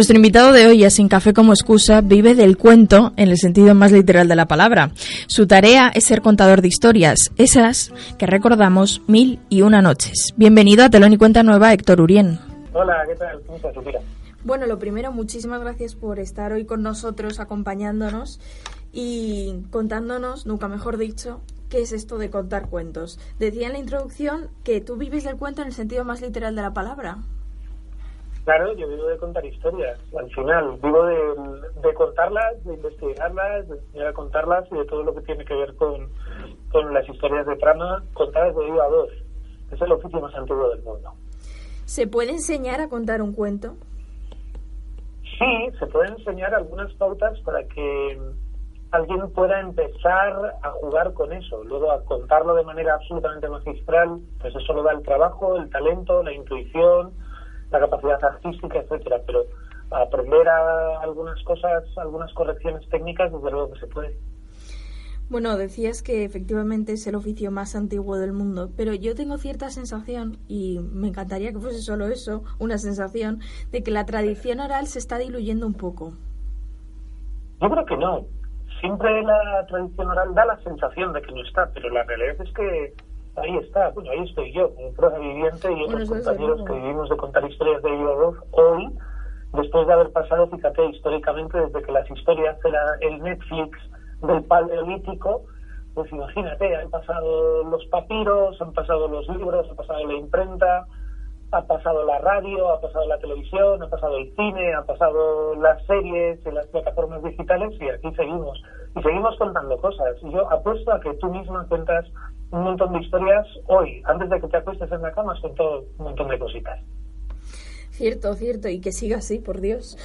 Nuestro invitado de hoy, a Sin Café como excusa, vive del cuento en el sentido más literal de la palabra. Su tarea es ser contador de historias, esas que recordamos 1001 noches. Bienvenido a Telón y Cuenta Nueva, Héctor Urien. Hola, ¿qué tal? ¿Cómo estás, Sofía? Bueno, lo primero, muchísimas gracias por estar hoy con nosotros, acompañándonos y contándonos, nunca mejor dicho, qué es esto de contar cuentos. Decía en la introducción que tú vives del cuento en el sentido más literal de la palabra. Claro, yo vivo de contar historias, al final. Vivo de contarlas, de investigarlas, de enseñar a contarlas y de todo lo que tiene que ver con las historias de trama contadas de viva voz. Es el oficio más antiguo del mundo. ¿Se puede enseñar a contar un cuento? Sí, se pueden enseñar algunas pautas para que alguien pueda empezar a jugar con eso. Luego, a contarlo de manera absolutamente magistral, pues eso lo da el trabajo, el talento, la intuición, la capacidad artística, etcétera. Pero aprender a algunas cosas, algunas correcciones técnicas, desde luego que se puede. Bueno, decías que efectivamente es el oficio más antiguo del mundo, pero yo tengo cierta sensación, y me encantaría que fuese solo eso, una sensación, de que la tradición oral se está diluyendo un poco. Yo creo que no. Siempre la tradición oral da la sensación de que no está, pero la realidad es que ahí está. Bueno, ahí estoy yo, como prueba viviente, y otros compañeros que vivimos de contar historias de viva voz hoy, después de haber pasado, fíjate, históricamente, desde que las historias era el Netflix del paleolítico, pues imagínate, han pasado los papiros, han pasado los libros, ha pasado la imprenta, ha pasado la radio, ha pasado la televisión, ha pasado el cine, ha pasado las series y las plataformas digitales, y aquí seguimos. Y seguimos contando cosas. Y yo apuesto a que tú misma cuentas un montón de historias hoy. Antes de que te acuestes en la cama, has contado un montón de cositas. Cierto, y que siga así, por Dios.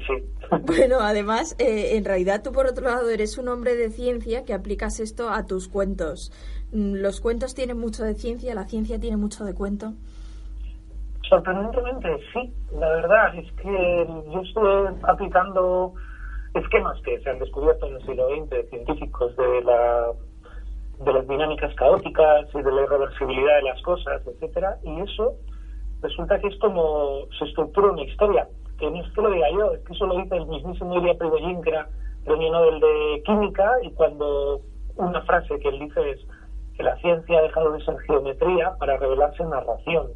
Sí. Bueno, además, en realidad tú por otro lado eres un hombre de ciencia que aplicas esto a tus cuentos. Los cuentos tienen mucho de ciencia, la ciencia tiene mucho de cuento. Sorprendentemente, sí. La verdad es que yo estuve aplicando esquemas que se han descubierto en el siglo XX, científicos de las dinámicas caóticas y de la irreversibilidad de las cosas, etcétera, y eso resulta que es como se estructura una historia, que no es que lo diga yo, es que eso lo dice el mismísimo Ilya Prigogine, que era premio Nobel de Química, y cuando una frase que él dice es que la ciencia ha dejado de ser geometría para revelarse en narración.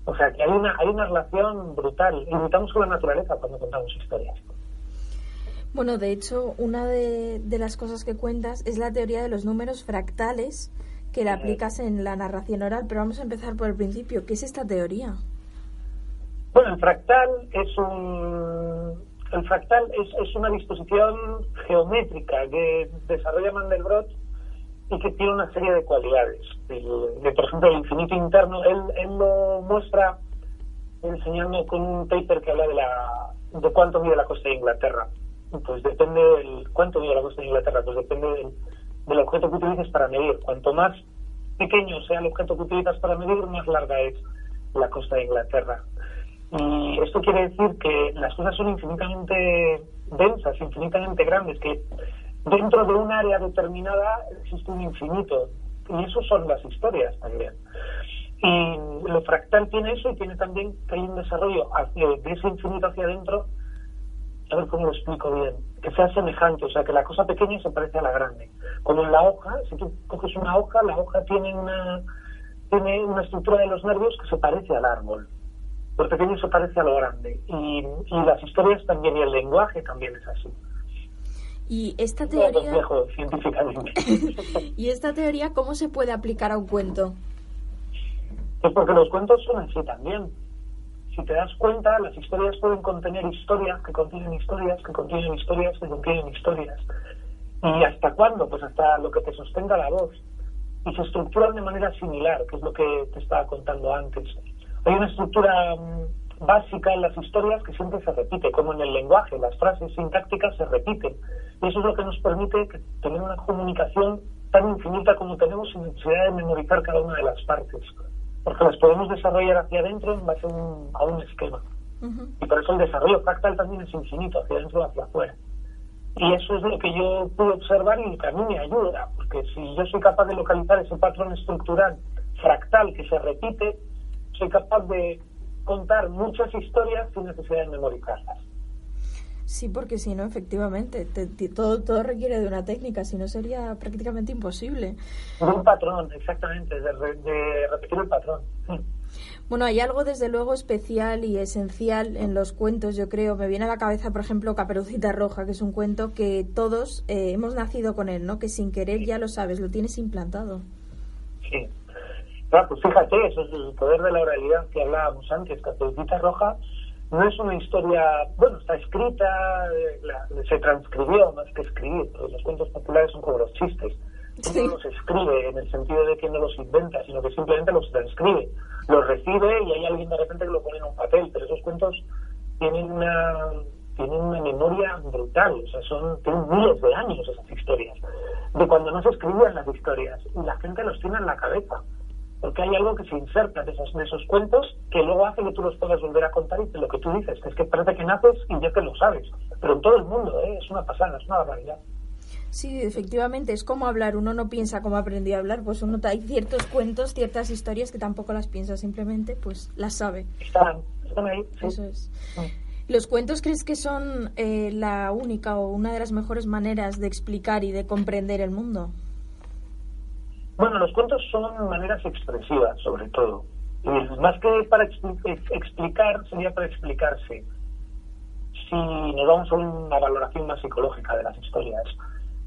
O sea, que hay una relación brutal. Imitamos con la naturaleza cuando contamos historias. Bueno, de hecho, una de las cosas que cuentas es la teoría de los números fractales, que la aplicas en la narración oral, pero vamos a empezar por el principio. ¿Qué es esta teoría? Bueno, el fractal es una disposición geométrica que desarrolla Mandelbrot y que tiene una serie de cualidades. Por ejemplo, el infinito interno, él lo muestra enseñando con un paper que habla de cuánto mide la costa de Inglaterra. Pues depende cuánto mide la costa de Inglaterra, pues depende del objeto que utilices para medir. Cuanto más pequeño sea el objeto que utilizas para medir, más larga es la costa de Inglaterra. Y esto quiere decir que las cosas son infinitamente densas, infinitamente grandes, que dentro de un área determinada existe un infinito. Y eso son las historias también. Y lo fractal tiene eso, y tiene también que hay un desarrollo de ese infinito hacia adentro. A ver cómo lo explico bien, que sea semejante, o sea, que la cosa pequeña se parece a la grande. Como en la hoja, si tú coges una hoja, la hoja tiene una estructura de los nervios que se parece al árbol. Lo pequeño se parece a lo grande. Y las historias también, y el lenguaje también es así. Y esta teoría... complejo científicamente. ¿Y esta teoría cómo se puede aplicar a un cuento? Pues porque los cuentos son así también. Si te das cuenta, las historias pueden contener historias que contienen historias, que contienen historias, que contienen historias. ¿Y hasta cuándo? Pues hasta lo que te sostenga la voz. Y se estructuran de manera similar, que es lo que te estaba contando antes. Hay una estructura básica en las historias que siempre se repite, como en el lenguaje. Las frases sintácticas se repiten. Y eso es lo que nos permite tener una comunicación tan infinita como tenemos, sin necesidad de memorizar cada una de las partes. Porque las podemos desarrollar hacia adentro en base a un esquema. Uh-huh. Y por eso el desarrollo fractal también es infinito, hacia adentro y hacia afuera. Y eso es lo que yo pude observar y que a mí me ayuda, porque si yo soy capaz de localizar ese patrón estructural fractal que se repite, soy capaz de contar muchas historias sin necesidad de memorizarlas. Sí, porque si no, efectivamente, todo requiere de una técnica, si no sería prácticamente imposible. De un patrón, exactamente, de repetir el patrón. Bueno, hay algo desde luego especial y esencial en los cuentos, yo creo. Me viene a la cabeza, por ejemplo, Caperucita Roja, que es un cuento que todos hemos nacido con él, ¿no? Que sin querer ya lo sabes, lo tienes implantado. Sí. Claro, pues fíjate, eso es el poder de la oralidad que hablábamos antes. Caperucita Roja no es una historia, bueno, está escrita, se transcribió más que escribir, porque los cuentos populares son como los chistes. Sí. Uno los escribe en el sentido de que no los inventa, sino que simplemente los transcribe, los recibe y hay alguien de repente que lo pone en un papel, pero esos cuentos tienen una memoria brutal, o sea, tienen miles de años esas historias, de cuando no se escribían las historias, y la gente los tiene en la cabeza, porque hay algo que se inserta de esos cuentos que luego hace que tú los puedas volver a contar y que lo que tú dices, que es que parece que naces y ya que lo sabes, pero en todo el mundo, es una pasada, es una barbaridad. Sí, efectivamente, es como hablar, uno no piensa cómo aprendió a hablar, pues hay ciertos cuentos, ciertas historias que tampoco las piensa, simplemente pues las sabe. Están ahí, sí. Eso es. ¿Los cuentos crees que son la única o una de las mejores maneras de explicar y de comprender el mundo? Bueno, los cuentos son maneras expresivas, sobre todo. Y más que para explicar, sería para explicarse. Si nos vamos a una valoración más psicológica de las historias.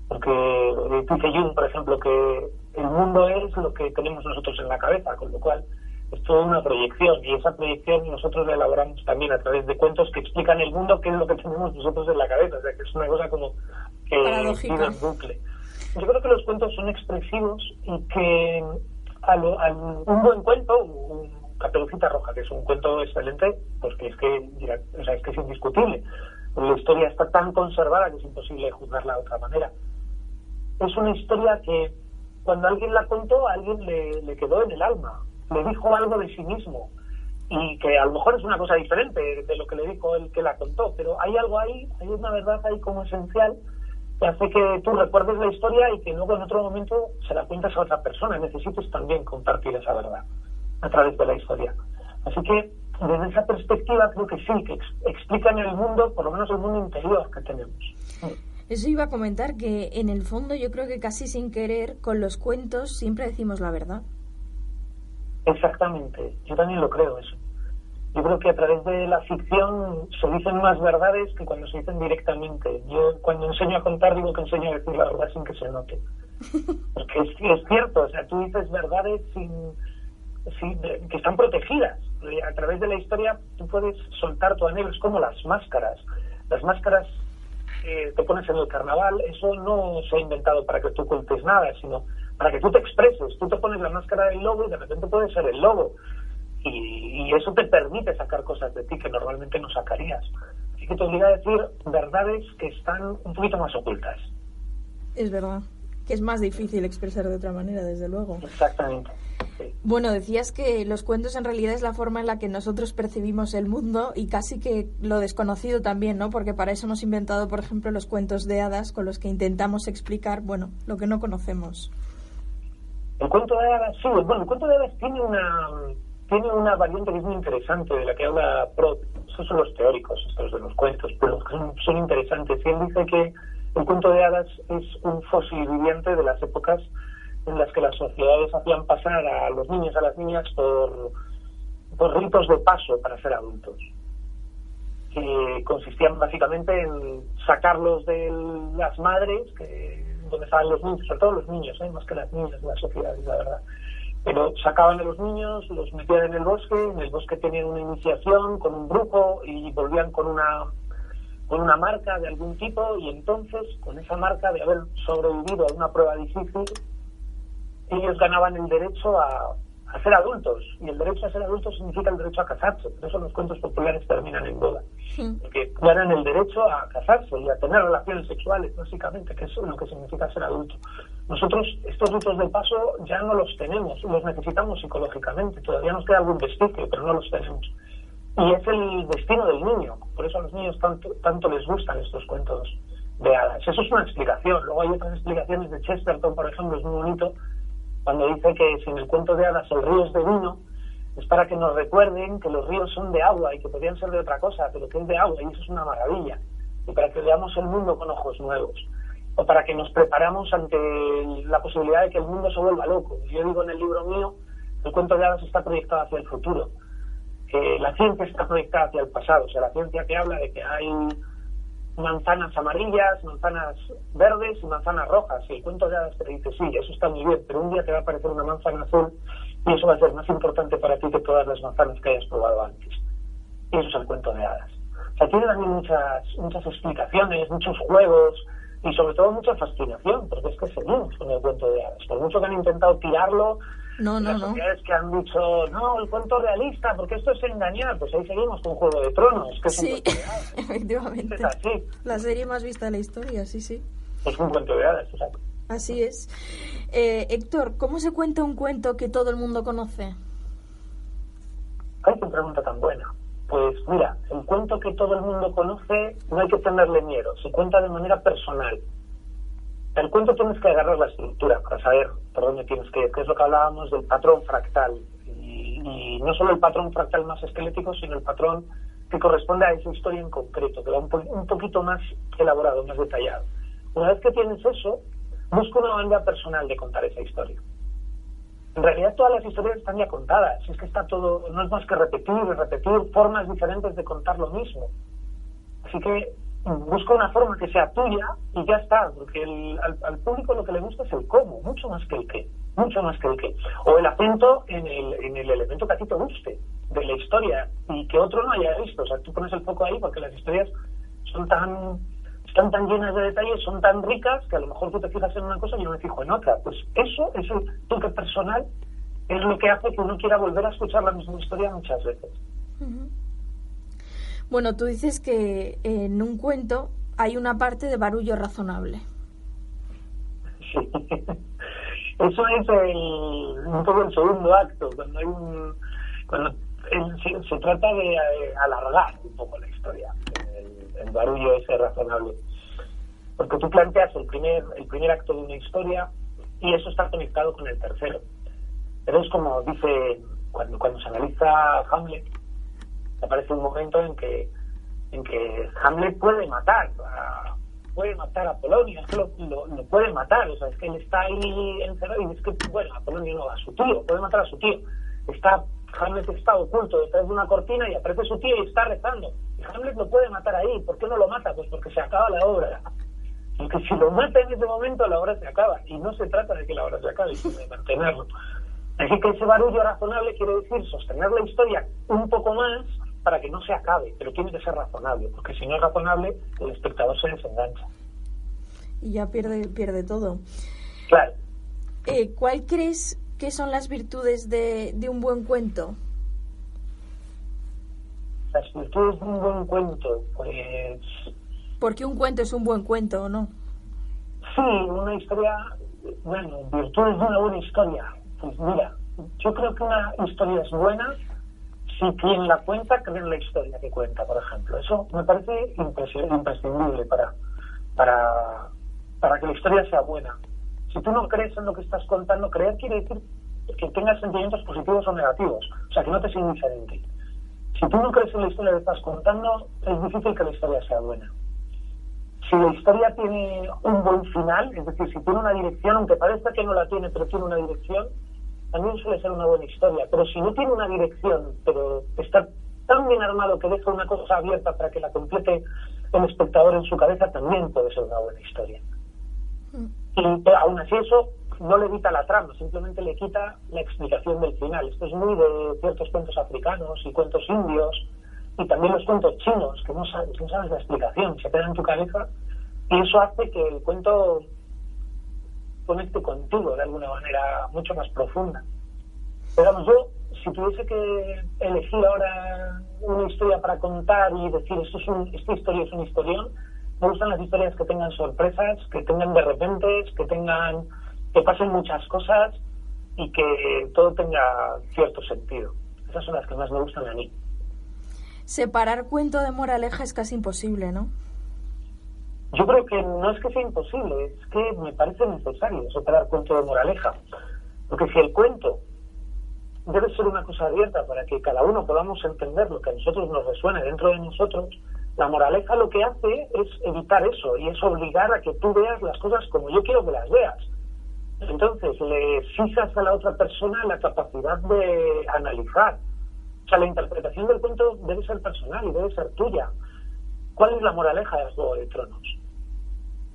Porque dice Jung, por ejemplo, que el mundo es lo que tenemos nosotros en la cabeza, con lo cual es toda una proyección. Y esa proyección nosotros la elaboramos también a través de cuentos que explican el mundo, que es lo que tenemos nosotros en la cabeza. O sea, que es una cosa como que vive en bucle. Yo creo que los cuentos son expresivos y que un buen cuento, un Caperucita Roja, que es un cuento excelente, porque es que es indiscutible. La historia está tan conservada que es imposible juzgarla de otra manera. Es una historia que cuando alguien la contó, a alguien le quedó en el alma, le dijo algo de sí mismo, y que a lo mejor es una cosa diferente de lo que le dijo el que la contó, pero hay algo ahí, hay una verdad ahí como esencial que hace que tú recuerdes la historia y que luego en otro momento se la cuentas a otra persona. Necesitas también compartir esa verdad a través de la historia. Así que desde esa perspectiva creo que sí, que explican el mundo, por lo menos el mundo interior que tenemos. Eso iba a comentar, que en el fondo yo creo que casi sin querer con los cuentos siempre decimos la verdad. Exactamente, yo también lo creo eso. Yo creo que a través de la ficción se dicen más verdades que cuando se dicen directamente. Yo cuando enseño a contar digo que enseño a decir la verdad sin que se note. Porque es cierto, o sea, tú dices verdades que están protegidas. A través de la historia tú puedes soltar tu anhelo, es como las máscaras. Las máscaras que te pones en el carnaval, eso no se ha inventado para que tú ocultes nada, sino para que tú te expreses. Tú te pones la máscara del lobo y de repente puedes ser el lobo. Y eso te permite sacar cosas de ti que normalmente no sacarías. Así que te obliga a decir verdades que están un poquito más ocultas. Es verdad, que es más difícil expresar de otra manera, desde luego. Exactamente. Sí. Bueno, decías que los cuentos en realidad es la forma en la que nosotros percibimos el mundo y casi que lo desconocido también, ¿no? Porque para eso hemos inventado, por ejemplo, los cuentos de hadas con los que intentamos explicar, bueno, lo que no conocemos. El cuento de hadas, sí, bueno, el cuento de hadas tiene una variante que es muy interesante, de la que habla Prout. Esos son los teóricos, estos de los cuentos, pero son interesantes. Y él dice que el cuento de hadas es un fósil viviente de las épocas en las que las sociedades hacían pasar a los niños y a las niñas por ritos de paso para ser adultos, que consistían básicamente en sacarlos de las madres, donde estaban los niños, sobre todo los niños, más que las niñas de las sociedades, la verdad. Pero sacaban a los niños, los metían en el bosque tenían una iniciación con un brujo y volvían con una marca de algún tipo, y entonces, con esa marca de haber sobrevivido a una prueba difícil, ellos ganaban el derecho a ser adultos, y el derecho a ser adultos significa el derecho a casarse. Por eso los cuentos populares terminan en boda, porque ganan el derecho a casarse y a tener relaciones sexuales, básicamente, que eso es lo que significa ser adulto. Nosotros estos ritos de paso ya no los tenemos, los necesitamos psicológicamente, todavía nos queda algún vestigio, pero no los tenemos. Y es el destino del niño, por eso a los niños tanto les gustan estos cuentos de hadas. Eso es una explicación. Luego hay otras explicaciones de Chesterton, por ejemplo, es muy bonito, cuando dice que si en el cuento de hadas el río es de vino, es para que nos recuerden que los ríos son de agua y que podrían ser de otra cosa, pero que es de agua, y eso es una maravilla. y para que veamos el mundo con ojos nuevos, o para que nos preparamos ante la posibilidad de que el mundo se vuelva loco. Yo digo en el libro mío, el cuento de hadas está proyectado hacia el futuro. La ciencia está proyectada hacia el pasado, o sea, la ciencia que habla de que hay manzanas amarillas, manzanas verdes y manzanas rojas, y el cuento de hadas te dice, sí, eso está muy bien, pero un día te va a aparecer una manzana azul y eso va a ser más importante para ti que todas las manzanas que hayas probado antes. Y eso es el cuento de hadas. O sea, tiene también muchas explicaciones, muchos juegos y sobre todo mucha fascinación, porque es que seguimos con el cuento de hadas. Por mucho que han intentado tirarlo, las sociedades que han dicho, no, el cuento realista, porque esto es engañar, pues ahí seguimos con Juego de Tronos, que es un cuento de hadas. Efectivamente. Es así. La serie más vista de la historia, sí. Es un cuento de hadas, exacto. Así es. Héctor, ¿cómo se cuenta un cuento que todo el mundo conoce? Ay, qué pregunta tan buena. Pues mira, el cuento que todo el mundo conoce no hay que tenerle miedo, se cuenta de manera personal. El cuento tienes que agarrar la estructura para saber por dónde tienes que ir, que es lo que hablábamos del patrón fractal. Y no solo el patrón fractal más esquelético, sino el patrón que corresponde a esa historia en concreto, que va un poquito más elaborado, más detallado. Una vez que tienes eso, busca una manera personal de contar esa historia. En realidad todas las historias están ya contadas, es que está todo, no es más que repetir formas diferentes de contar lo mismo. Así que busca una forma que sea tuya y ya está, porque al público lo que le gusta es el cómo, mucho más que el qué. O el acento en el elemento que a ti te guste de la historia y que otro no haya visto. O sea, tú pones el foco ahí porque las historias están tan llenas de detalles, son tan ricas, que a lo mejor tú te fijas en una cosa y yo me fijo en otra. Pues eso, ese toque personal, es lo que hace que uno quiera volver a escuchar la misma historia muchas veces. Uh-huh. Bueno, tú dices que en un cuento hay una parte de barullo razonable. Sí. Eso es un poco el segundo acto, cuando se trata de alargar un poco la historia, el barullo ese razonable. Porque tú planteas el primer acto de una historia y eso está conectado con el tercero. Pero es como dice, cuando se analiza Hamlet, aparece un momento en que Hamlet puede matar a Apolonio, es que lo puede matar, o sea, es que él está ahí encerrado y es que, bueno, Apolonio no, a su tío, puede matar a su tío. Hamlet está oculto detrás de una cortina y aparece su tío y está rezando. Y Hamlet lo puede matar ahí, ¿por qué no lo mata? Pues porque se acaba la obra. Porque si lo mata en ese momento, la obra se acaba. Y no se trata de que la obra se acabe, sino de mantenerlo. Así que ese barullo razonable quiere decir sostener la historia un poco más para que no se acabe, pero tiene que ser razonable, porque si no es razonable, el espectador se desengancha. Y ya pierde todo. Claro. ¿Cuál crees que son las virtudes de un buen cuento? Las virtudes de un buen cuento, pues... ¿Por qué un cuento es un buen cuento o no? Sí, una historia... Bueno, virtudes de una buena historia. Pues mira, yo creo que una historia es buena si quien la cuenta cree en la historia que cuenta, por ejemplo. Eso me parece imprescindible para que la historia sea buena. Si tú no crees en lo que estás contando, creer quiere decir que tengas sentimientos positivos o negativos, o sea, que no te sea indiferente. Si tú no crees en la historia que estás contando, es difícil que la historia sea buena. Si la historia tiene un buen final, es decir, si tiene una dirección, aunque parezca que no la tiene, pero tiene una dirección, también suele ser una buena historia. Pero si no tiene una dirección, pero está tan bien armado que deja una cosa abierta para que la complete el espectador en su cabeza, también puede ser una buena historia. Y aún así eso no le evita la trama, simplemente le quita la explicación del final. Esto es muy de ciertos cuentos africanos y cuentos indios, y también los cuentos chinos, que no sabes la explicación, se queda en tu cabeza, y eso hace que el cuento conecte contigo de alguna manera mucho más profunda. Pero vamos, yo, si tuviese que elegir ahora una historia para contar y decir esta historia es un historión, me gustan las historias que tengan sorpresas, que tengan de repentes, que pasen muchas cosas y que todo tenga cierto sentido. Esas son las que más me gustan a mí. Separar cuento de moraleja es casi imposible, ¿no? Yo creo que no es que sea imposible, es que me parece necesario separar cuento de moraleja. Porque si el cuento debe ser una cosa abierta para que cada uno podamos entender lo que a nosotros nos resuene dentro de nosotros, La moraleja lo que hace es evitar eso y es obligar a que tú veas las cosas como yo quiero que las veas. Entonces le cisas a la otra persona la capacidad de analizar. O sea, la interpretación del cuento debe ser personal y debe ser tuya. ¿Cuál es la moraleja del Juego de Tronos?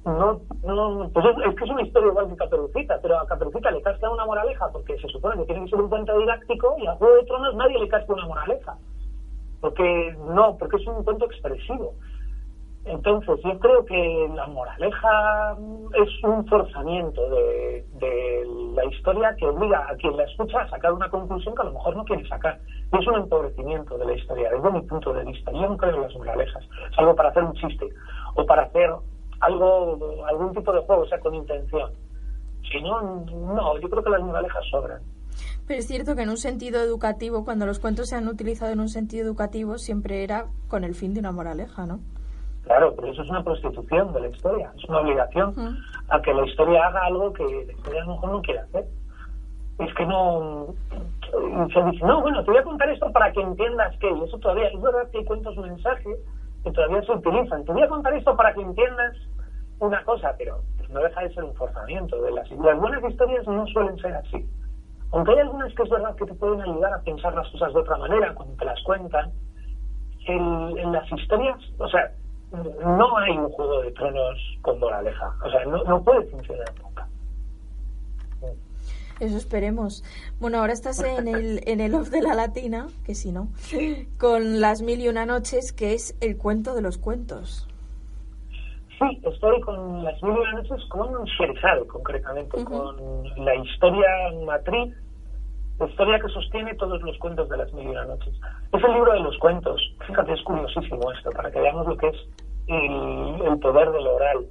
Pues es que es una historia igual que Caperucita, pero a Caperucita le casca una moraleja porque se supone que tiene que ser un cuento didáctico, y a Juego de Tronos nadie le casca una moraleja. Porque es un cuento expresivo. Entonces yo creo que la moraleja es un forzamiento de la historia que obliga a quien la escucha a sacar una conclusión que a lo mejor no quiere sacar. Y es un empobrecimiento de la historia, desde mi punto de vista. Yo no creo en las moralejas, salvo para hacer un chiste o para hacer algún tipo de juego, o sea, con intención. Si no, yo creo que las moralejas sobran. Pero es cierto que en un sentido educativo, cuando los cuentos se han utilizado en un sentido educativo, siempre era con el fin de una moraleja, ¿no? Claro, pero eso es una prostitución de la historia, es una obligación a que la historia haga algo que la historia a lo mejor no quiere hacer. Es que no... Se dice, no, bueno, te voy a contar esto para que entiendas que... Y eso todavía... Es verdad que hay cuentos mensajes que todavía se utilizan. Te voy a contar esto para que entiendas una cosa, pero pues no deja de ser un forzamiento. Las buenas historias no suelen ser así. Aunque hay algunas que es verdad que te pueden ayudar a pensar las cosas de otra manera cuando te las cuentan, en las historias, o sea, no hay un Juego de Tronos con moraleja. O sea, no puede funcionar nunca. Eso esperemos. Bueno, ahora estás en el Off de la Latina, que si no, con Las Mil y Una Noches, que es el cuento de los cuentos. Sí, estoy con Las Mil y Una Noches con Sherazade, concretamente, con la historia matriz, la historia que sostiene todos los cuentos de Las Mil y Una Noches. Es el libro de los cuentos. Fíjate, es curiosísimo esto, para que veamos lo que es el poder de lo oral.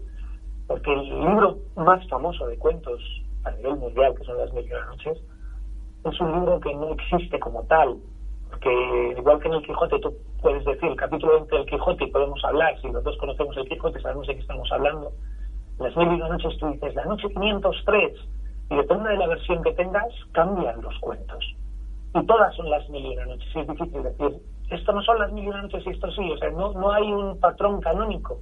Porque el libro más famoso de cuentos a nivel mundial, que son Las Mil y Una Noches, es un libro que no existe como tal. Porque igual que en el Quijote, tú puedes decir el capítulo 20 del Quijote y podemos hablar, si los dos conocemos el Quijote sabemos de qué estamos hablando. Las Mil y Una Noches tú dices, la noche 503, y depende de la versión que tengas, cambian los cuentos. Y todas son Las Mil y Una Noches. Es difícil decir, esto no son Las Mil y Una Noches y esto sí. O sea, no hay un patrón canónico.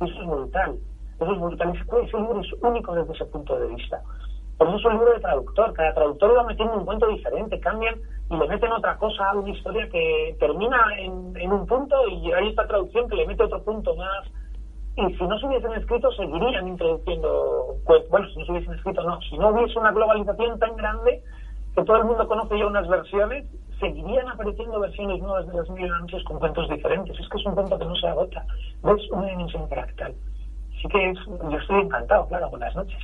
Eso es brutal. Eso es brutal. Ese libro es único desde ese punto de vista. Por eso es un libro de traductor. Cada traductor va metiendo un cuento diferente, cambian y le meten otra cosa a una historia que termina en un punto y hay esta traducción que le mete otro punto más. Y si no se hubiesen escrito, seguirían introduciendo... Bueno, si no se hubiesen escrito, no. Si no hubiese una globalización tan grande que todo el mundo conoce ya unas versiones, seguirían apareciendo versiones nuevas de Las Mil y Una Noches con cuentos diferentes. Es que es un cuento que no se agota. Es una dimensión fractal. Así que yo estoy encantado, claro, con Las Noches.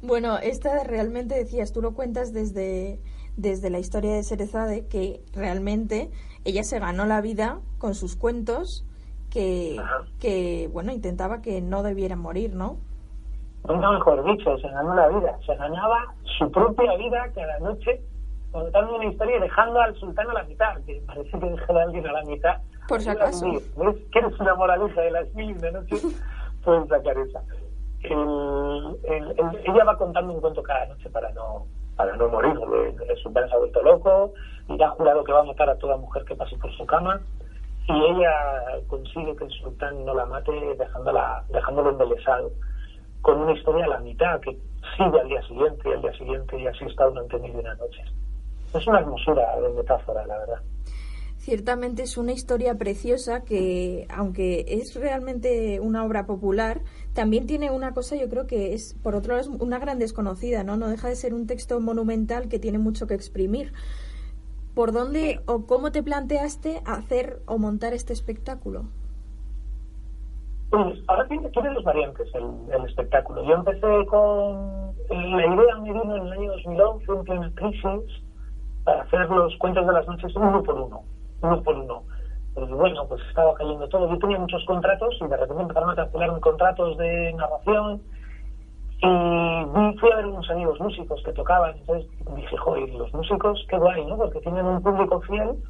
Bueno, esta realmente, decías, tú lo cuentas desde la historia de Sherazade, que realmente ella se ganó la vida con sus cuentos, que bueno, intentaba que no debieran morir, ¿no? Nunca mejor dicho, se ganó la vida. Se ganaba su propia vida cada noche contando una historia y dejando al sultán a la mitad, que parece que dejó a alguien a la mitad. Por si acaso. ¿Ves? ¿Quieres una moraleja de Las Mil y Una Noches? Puedes sacar esa. Ella va contando un cuento cada noche para no morir. El sultán se ha vuelto loco y ha jurado que va a matar a toda mujer que pase por su cama, y ella consigue que el sultán no la mate dejándolo embelesado con una historia a la mitad que sigue al día siguiente y así está durante 1001 noches. Es una hermosura de metáfora, la verdad. Ciertamente es una historia preciosa que, aunque es realmente una obra popular, también tiene una cosa, yo creo que es, por otro lado, es una gran desconocida, ¿no? No deja de ser un texto monumental que tiene mucho que exprimir. ¿Por dónde o cómo te planteaste hacer o montar este espectáculo? Pues ahora tiene dos variantes el espectáculo. Yo empecé con... La idea me vino en el año 2011, en plena crisis, para hacer los cuentos de las noches uno por uno. Pero bueno, pues estaba cayendo todo. Yo tenía muchos contratos y de repente empezaron a cancelarme contratos de narración y fui a ver unos amigos músicos que tocaban. Entonces dije, joder, los músicos, qué guay, ¿no? Porque tienen un público fiel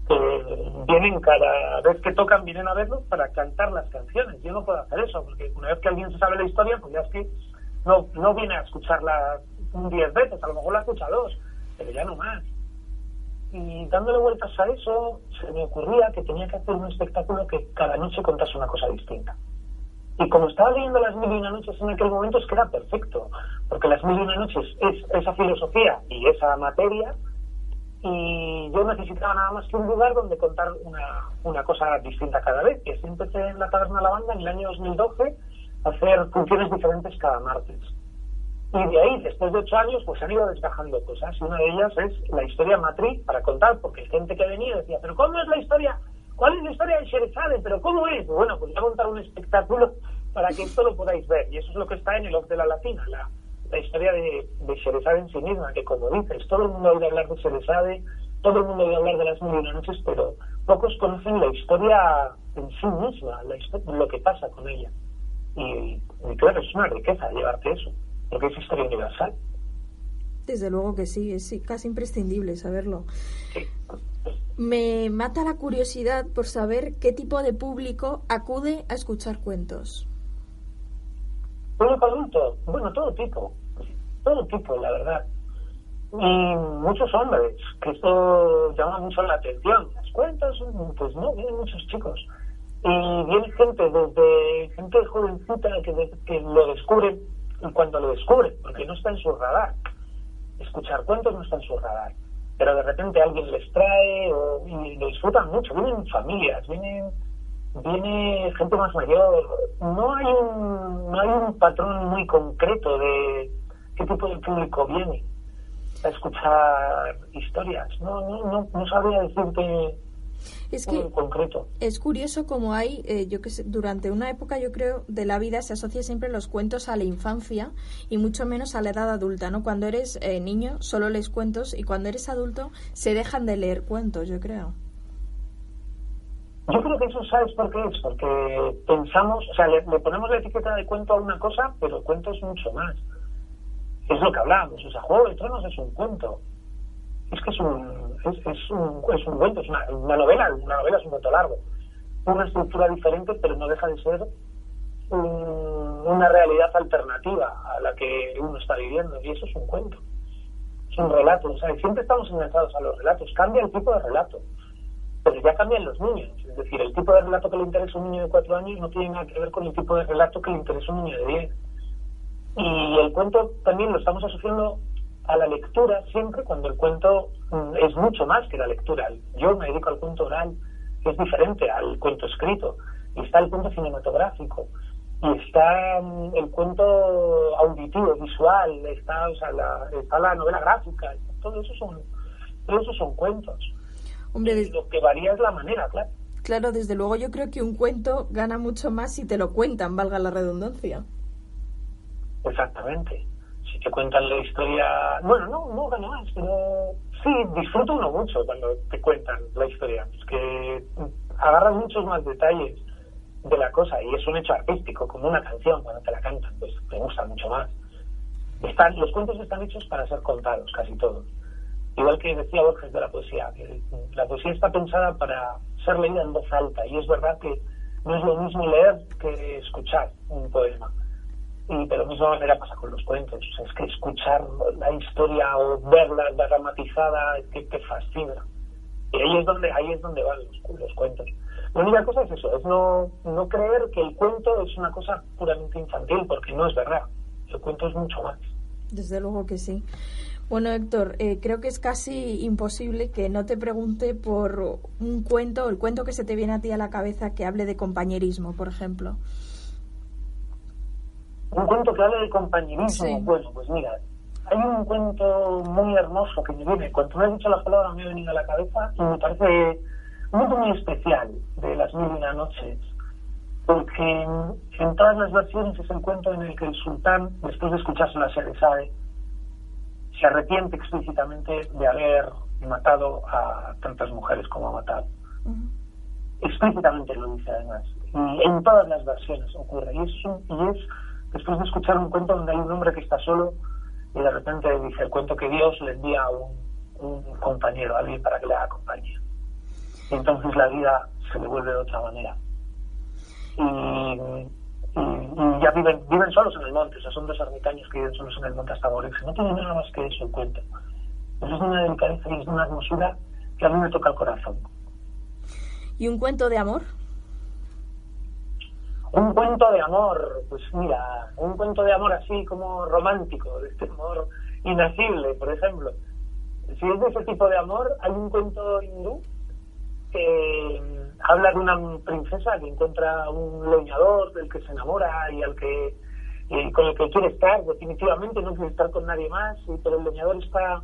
que vienen cada vez que tocan, vienen a verlos para cantar las canciones. Yo no puedo hacer eso, porque una vez que alguien se sabe la historia, pues ya es que no viene a escucharla 10 veces, a lo mejor la escucha 2, pero ya no más. Y dándole vueltas a eso, se me ocurría que tenía que hacer un espectáculo que cada noche contase una cosa distinta. Y como estaba leyendo Las Mil y una Noches en aquel momento, es que era perfecto, porque Las Mil y una Noches es esa filosofía y esa materia, y yo necesitaba nada más que un lugar donde contar una cosa distinta cada vez. Y así empecé en la Taberna Lavanda en el año 2012 a hacer funciones diferentes cada martes. Y de ahí, después de 8 años, pues se han ido desgajando cosas, y una de ellas es la historia matriz para contar, porque hay gente que venía y decía, pero ¿cómo es la historia? ¿Cuál es la historia de Sherezade? ¿Pero cómo es? Bueno, pues voy a montar un espectáculo para que esto lo podáis ver, y eso es lo que está en el Off de la Latina, la historia de Sherezade en sí misma, que como dices, todo el mundo ha oído hablar de Sherezade, todo el mundo ha oído hablar de Las Mil y una Noches, pero pocos conocen la historia en sí misma, lo que pasa con ella. Y claro, es una riqueza llevarte eso, porque es historia universal. Desde luego que sí, es casi imprescindible saberlo. Sí. Me mata la curiosidad por saber qué tipo de público acude a escuchar cuentos. ¿Público adulto? Bueno, todo tipo, la verdad. Y muchos hombres, que esto llama mucho la atención. Los cuentos, pues no, vienen muchos chicos. Y viene gente jovencita que lo descubre cuando lo descubre, porque no está en su radar. Escuchar cuentos no está en su radar. Pero de repente alguien les trae y lo disfrutan mucho. Vienen familias, viene gente más mayor. No hay un patrón muy concreto de qué tipo de público viene a escuchar historias. No sabría decirte es que en concreto. Es curioso como hay, yo que sé, durante una época, yo creo, de la vida se asocia siempre los cuentos a la infancia y mucho menos a la edad adulta, ¿no? Cuando eres niño solo lees cuentos y cuando eres adulto se dejan de leer cuentos, yo creo. Yo creo que eso, ¿sabes por qué es? Porque pensamos, o sea, le ponemos la etiqueta de cuento a una cosa, pero el cuento es mucho más. Es lo que hablábamos, o sea, Juego de Tronos es un cuento. Es que es un cuento, es una novela es un cuento largo. Una estructura diferente, pero no deja de ser una realidad alternativa a la que uno está viviendo, y eso es un cuento. Es un relato, o sea, siempre estamos enganchados a los relatos. Cambia el tipo de relato, pero ya cambian los niños. Es decir, el tipo de relato que le interesa a un niño de 4 años no tiene nada que ver con el tipo de relato que le interesa a un niño de 10. Y el cuento también lo estamos asociando a la lectura siempre, cuando el cuento es mucho más que la lectura. Yo me dedico al cuento oral, que es diferente al cuento escrito. Y está el cuento cinematográfico, y está el cuento auditivo, visual, está la novela gráfica. Todo eso son cuentos. Hombre, lo que varía es la manera, claro. Claro, desde luego yo creo que un cuento gana mucho más si te lo cuentan, valga la redundancia. Exactamente. Si te cuentan la historia, bueno, no gana más, pero sí, disfruta uno mucho cuando te cuentan la historia. Es que agarras muchos más detalles de la cosa, y es un hecho artístico, como una canción. Cuando te la cantan, pues te gusta mucho más. Los cuentos están hechos para ser contados, casi todos. Igual que decía Borges de la poesía, que la poesía está pensada para ser leída en voz alta, y es verdad que no es lo mismo leer que escuchar un poema. Y de la misma manera pasa con los cuentos. O sea, es que escuchar la historia o verla dramatizada es que te fascina. Y ahí es donde van los cuentos. La única cosa es eso, es no creer que el cuento es una cosa puramente infantil, porque no es verdad. El cuento es mucho más. Desde luego que sí. Bueno, Héctor, creo que es casi imposible que no te pregunte por un cuento, o el cuento que se te viene a ti a la cabeza que hable de compañerismo, por ejemplo. Un cuento que hable de compañerismo. Sí. Bueno, pues mira, hay un cuento muy hermoso que me viene. Cuando me has dicho la palabra me ha venido a la cabeza, y me parece un cuento muy especial de Las Mil y una Noches, porque en todas las versiones es el cuento en el que el sultán, después de escucharse la Sherezade, se arrepiente explícitamente de haber matado a tantas mujeres como ha matado. Uh-huh. Explícitamente lo dice, además, y en todas las versiones ocurre, y es después de escuchar un cuento donde hay un hombre que está solo, y de repente dice el cuento que Dios le envía a un compañero, a alguien para que le haga compañía, y entonces la vida se le vuelve de otra manera, y ya viven solos en el monte. O sea, son 2 ermitaños que viven solos en el monte hasta morirse. No tiene nada más que eso el cuento. Eso es de una delicadeza y es de una hermosura que a mí me toca el corazón. ¿Y un cuento de amor? Un cuento de amor, pues mira, un cuento de amor así como romántico, de este amor inasible, por ejemplo. Si es de ese tipo de amor, hay un cuento hindú que habla de una princesa que encuentra un leñador del que se enamora y con el que quiere estar, definitivamente no quiere estar con nadie más, pero el leñador está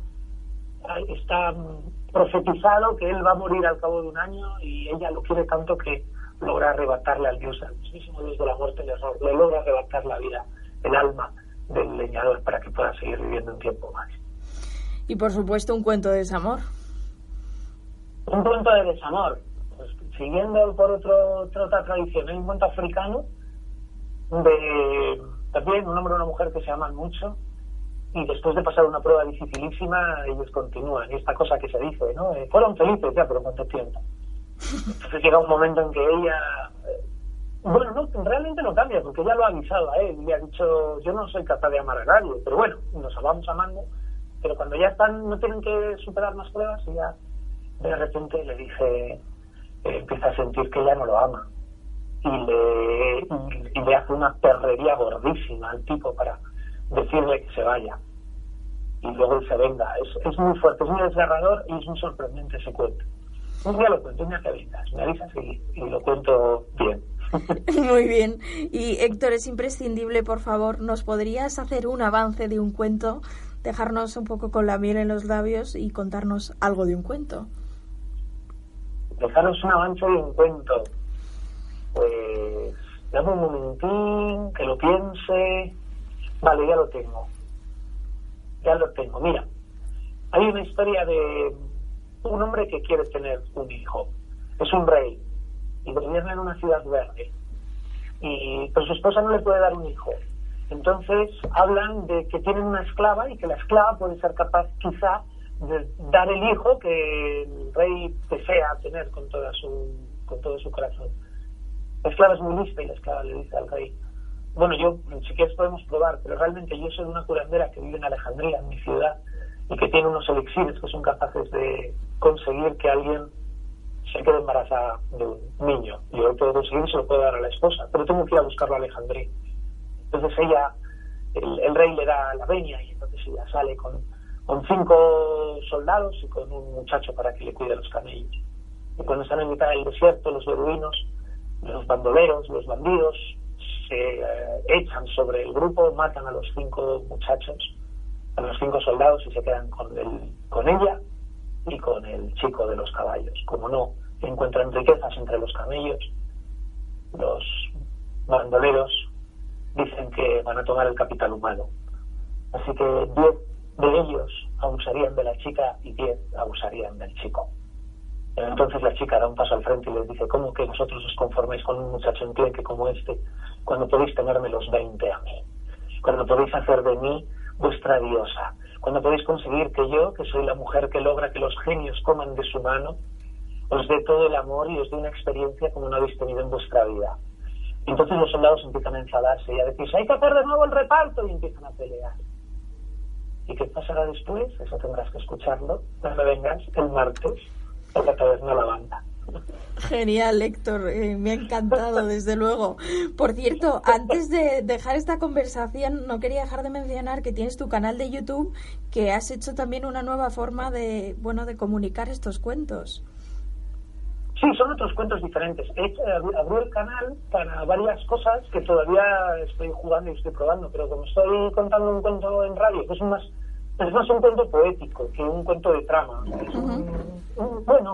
profetizado que él va a morir al cabo de un año y ella lo quiere tanto que logra arrebatarle al mismísimo dios de la muerte, le logra arrebatar la vida, el alma del leñador para que pueda seguir viviendo un tiempo más. Y por supuesto un cuento de desamor. Un cuento de desamor, pues siguiendo por otra tradición, hay un cuento africano de también un hombre y una mujer que se aman mucho y después de pasar una prueba dificilísima ellos continúan, y esta cosa que se dice, ¿no? Fueron felices ya, pero ¿cuánto tiempo? Entonces llega un momento en que ella realmente no cambia, porque ella lo ha avisado a él, le ha dicho, yo no soy capaz de amar a nadie, pero bueno, nos vamos amando, pero cuando ya no tienen que superar más pruebas, ella de repente le dice, empieza a sentir que ella no lo ama y le hace una perrería gordísima al tipo para decirle que se vaya y luego él se venga. Es muy fuerte, es muy desgarrador y es muy sorprendente ese cuento. Un día lo cuento, un día que vengas, me avisas y lo cuento bien. Muy bien. Y Héctor, es imprescindible, por favor, ¿nos podrías hacer un avance de un cuento, dejarnos un poco con la miel en los labios y contarnos algo de un cuento? Dejaros un avance de un cuento. Pues dame un momentín, que lo piense. Vale, ya lo tengo. Mira, hay una historia de un hombre que quiere tener un hijo. Es un rey y gobierna en una ciudad verde. Pero su esposa no le puede dar un hijo. Entonces hablan de que tienen una esclava y que la esclava puede ser capaz quizá de dar el hijo que el rey desea tener con todo su corazón. La esclava es muy lista y la esclava le dice al rey, bueno, si quieres podemos probar, pero realmente yo soy una curandera que vive en Alejandría, en mi ciudad, y que tiene unos elixires que son capaces de conseguir que alguien se quede embarazada de un niño. Yo lo puedo conseguir y se lo puedo dar a la esposa, pero tengo que ir a buscarlo a Alejandría. Entonces el rey le da la venia y entonces ella sale con 5 soldados y con un muchacho para que le cuide los camellos. Y cuando están en mitad del desierto, los beduinos, los bandoleros, los bandidos, se echan sobre el grupo, matan a los 5 muchachos, a los 5 soldados y se quedan con ella y con el chico de los caballos. Como no encuentran riquezas entre los camellos, los bandoleros dicen que van a tomar el capital humano. Así que 10 de ellos abusarían de la chica y 10 abusarían del chico. Entonces la chica da un paso al frente y les dice, ¿cómo que vosotros os conformáis con un muchacho enclenque como este cuando podéis tenerme los 20 a mí? Cuando podéis hacer de mí vuestra diosa, cuando podéis conseguir que yo, que soy la mujer que logra que los genios coman de su mano, os dé todo el amor y os dé una experiencia como no habéis tenido en vuestra vida. Y entonces los soldados empiezan a enfadarse y a decir, hay que hacer de nuevo el reparto, y empiezan a pelear. ¿Y qué pasará después? Eso tendrás que escucharlo cuando vengas el martes a la Taberna La Banda. Genial, Héctor, me ha encantado, desde luego. Por cierto, antes de dejar esta conversación, no quería dejar de mencionar que tienes tu canal de YouTube, que has hecho también una nueva forma de comunicar estos cuentos. Sí, son otros cuentos diferentes. Abrí el canal para varias cosas que todavía estoy jugando y estoy probando, pero como estoy contando un cuento en radio, pues es más un cuento poético que un cuento de trama. Es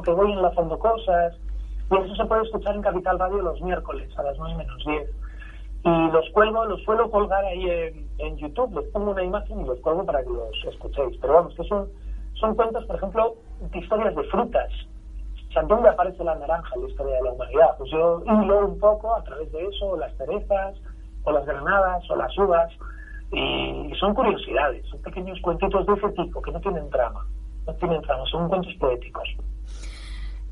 que voy enlazando cosas, y eso se puede escuchar en Capital Radio los miércoles a las 9:10. Y los suelo colgar ahí en YouTube, les pongo una imagen y los colgo para que los escuchéis. Pero vamos, que son cuentos, por ejemplo, de historias de frutas. O sea, ¿dónde aparece la naranja en la historia de la humanidad? Pues yo hilo un poco a través de eso, o las cerezas, o las granadas, o las uvas, y son curiosidades, son pequeños cuentitos de ese tipo que no tienen trama, son cuentos poéticos.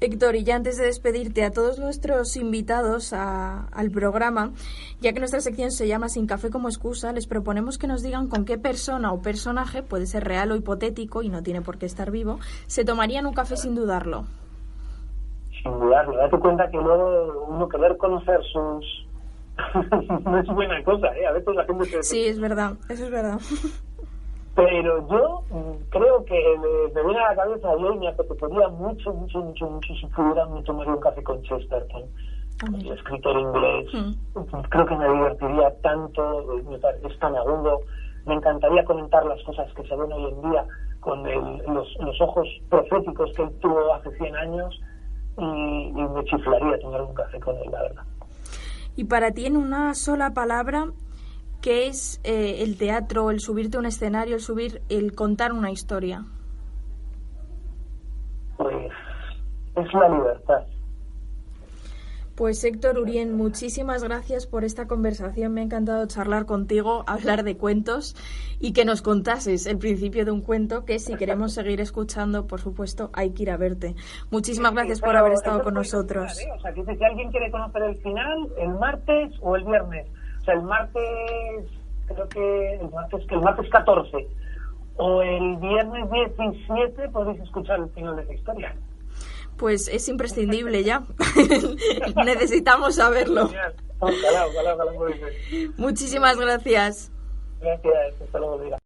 Héctor, y ya antes de despedirte, a todos nuestros invitados al programa, ya que nuestra sección se llama Sin café como excusa, les proponemos que nos digan con qué persona o personaje, puede ser real o hipotético y no tiene por qué estar vivo, se tomarían un café sin dudarlo. Sin dudarlo, date cuenta que luego uno querer conocer sus... no es buena cosa, a veces la gente se... Sí, es verdad, eso es verdad. Pero yo creo que me viene a la cabeza y me apetecería mucho si pudiera me tomaría un café con Chesterton, el escritor inglés. Creo que me divertiría tanto, es tan agudo, me encantaría comentar las cosas que se ven hoy en día con los ojos proféticos que él tuvo hace 100 años y me chiflaría tomar un café con él, la verdad. Y para ti, en una sola palabra, ¿qué es el teatro, el subirte a un escenario, el contar una historia? Pues es la libertad. Pues Héctor Urien, muchísimas gracias por esta conversación. Me ha encantado charlar contigo, hablar de cuentos y que nos contases el principio de un cuento que, si queremos seguir escuchando, por supuesto, hay que ir a verte. Muchísimas gracias por haber estado con nosotros. O sea, que si alguien quiere conocer el final, el martes o el viernes. O sea, el martes 14 o el viernes 17 podéis escuchar el final de la historia. Pues es imprescindible ya. Necesitamos saberlo. Ojalá. Muchísimas gracias. Gracias, hasta luego.